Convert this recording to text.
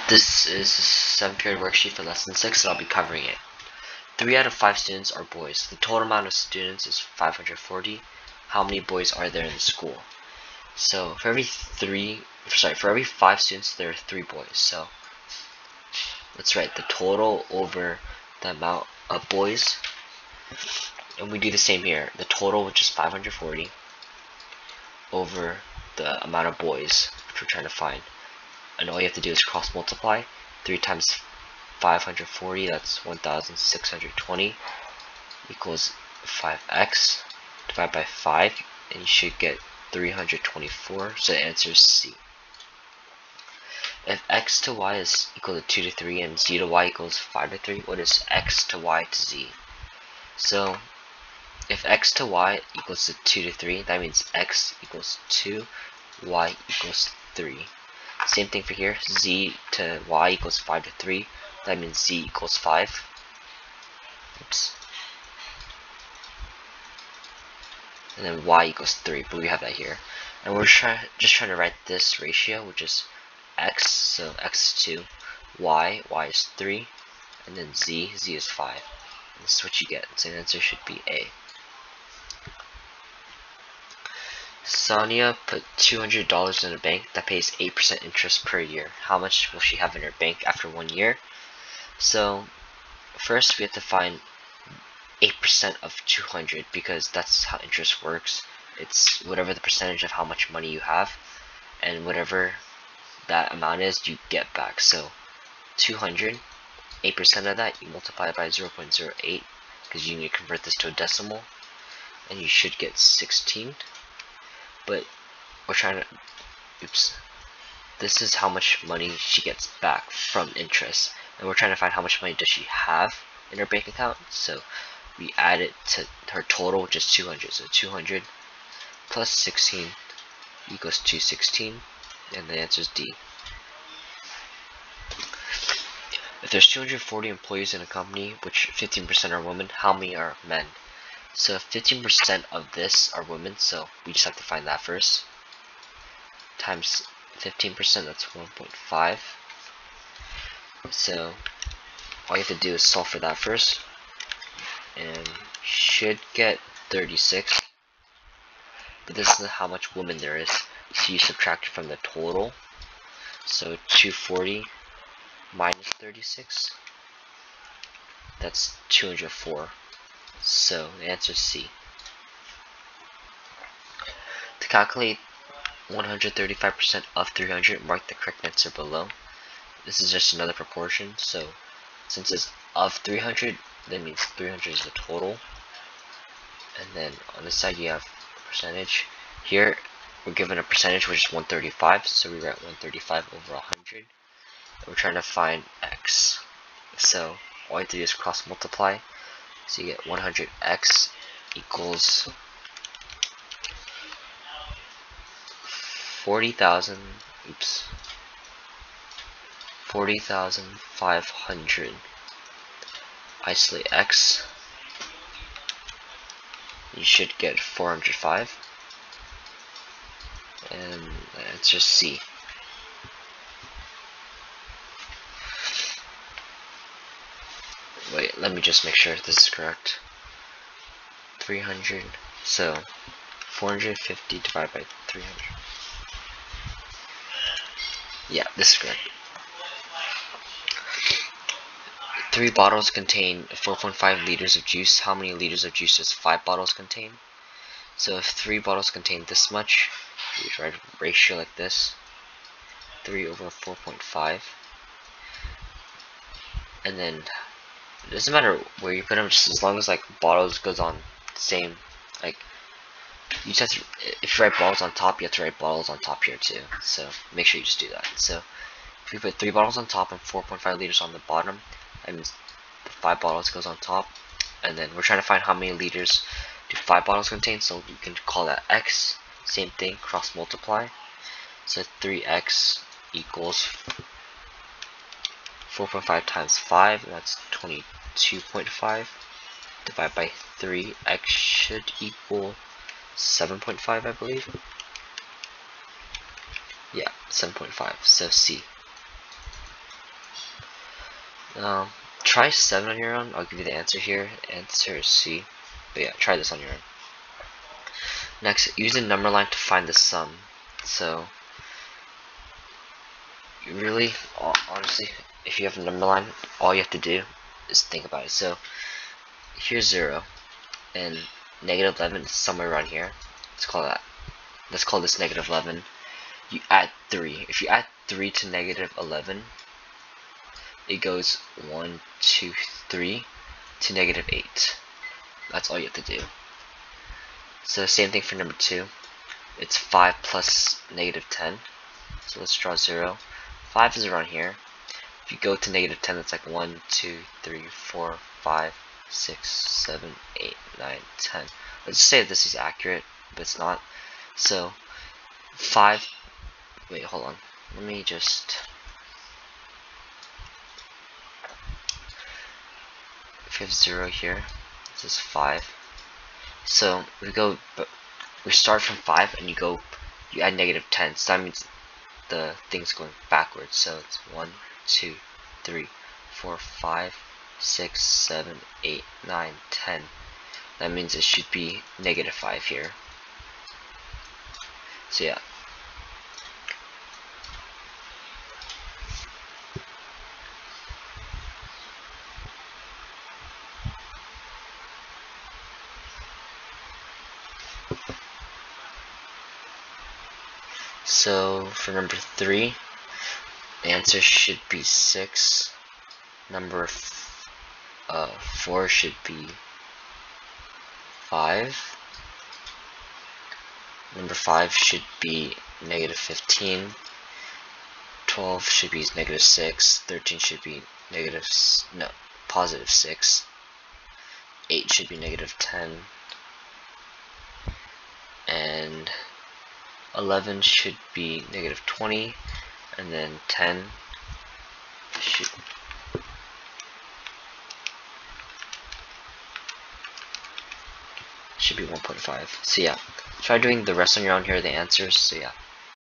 This is a 7th period worksheet for lesson 6 and I'll be covering it. 3 out of 5 students are boys. The total amount of students is 540. How many boys are there in the school? So for every 5 students there are 3 boys. So let's write the total over the amount of boys. And we do the same here. The total, which is 540, over the amount of boys, which we're trying to find. And all you have to do is cross multiply. 3 times 540, that's 1620, equals 5x. Divide by 5, and you should get 324. So the answer is C. If x to y is equal to 2 to 3 and z to y equals 5 to 3, what is x to y to z? So if x to y equals to 2 to 3, that means x equals 2, y equals 3. Same thing for here, z to y equals 5 to 3, that means z equals 5. Oops. And then y equals 3, but we have that here. And we're just trying to write this ratio, which is x, so x is 2, y is 3, and then z is 5. And this is what you get, so the answer should be A. Sonia put $200 in a bank that pays 8% interest per year. How much will she have in her bank after 1 year? So first we have to find 8% of 200 because that's how interest works. It's whatever the percentage of how much money you have, and whatever that amount is, you get back. So 200, 8% of that, you multiply it by 0.08 because you need to convert this to a decimal, and you should get 16. But we're trying to, this is how much money she gets back from interest, and we're trying to find how much money does she have in her bank account. So we add it to her total, which is 200. So 200 plus 16 equals 216, and the answer is D. If there's 240 employees in a company, which 15% are women, how many are men? So 15% of this are women, so we just have to find that first. Times 15%, that's 1.5. So all you have to do is solve for that first, and should get 36. But this is how much women there is, so you subtract it from the total. So 240 minus 36, that's 204. So the answer is C. To calculate 135% of 300, mark the correct answer below. This is just another proportion, so since it's of 300, that means 300 is the total. And then on this side you have percentage. Here we're given a percentage, which is 135, so we write 135 over 100. And we're trying to find x. So all you have to do is cross multiply. So you get 100x equals 40,500. Isolate x. You should get 405. And the answer is C. Wait, let me just make sure this is correct. 300, so 450 divided by 300. Yeah, this is correct. 3 bottles contain 4.5 liters of juice. How many liters of juice does 5 bottles contain? So if 3 bottles contain this much, you write a ratio like this, 3 over 4.5. And then it doesn't matter where you put them, just as long as like bottles goes on the same, like you just have to, if you write bottles on top, you have to write bottles on top here too. So make sure you just do that. So if we put 3 bottles on top and 4.5 liters on the bottom, that means the 5 bottles goes on top. And then we're trying to find how many liters do 5 bottles contain, so you can call that x. Same thing, cross multiply. So 3x equals 4.5 times 5, and that's 22.5. Divide by 3, x should equal 7.5, I believe. Yeah, 7.5, so C. Try 7 on your own. I'll give you the answer here. The answer is C. But yeah, try this on your own. Next, use a number line to find the sum. So, really, honestly, if you have a number line, all you have to do is think about it. So, here's 0, and negative 11 is somewhere around here. Let's call that. Let's call this negative 11. You add 3. If you add 3 to negative 11, it goes 1, 2, 3 to negative 8. That's all you have to do. So same thing for number 2. It's 5 plus negative 10. So let's draw 0. 5 is around here. If you go to negative 10, that's like 1, 2, 3, 4, 5, 6, 7, 8, 9, 10. Let's just say that this is accurate, but it's not. So 5. Wait, hold on. Let me just. If you have 0 here, this is 5. So we start from 5 and you add negative 10. So that means the thing's going backwards. So it's 1, 2, 3, 4, 5, 6, 7, 8, 9, 10. That means it should be negative 5 here. So yeah. So for number 3, the answer should be 6. Number 4 should be 5. Number 5 should be negative 15. 12 should be negative 6. 13 should be positive 6. 8 should be negative 10. And 11 should be negative 20. And then 10 should be 1.5. So yeah, try doing the rest on your own. Here are the answers. So yeah.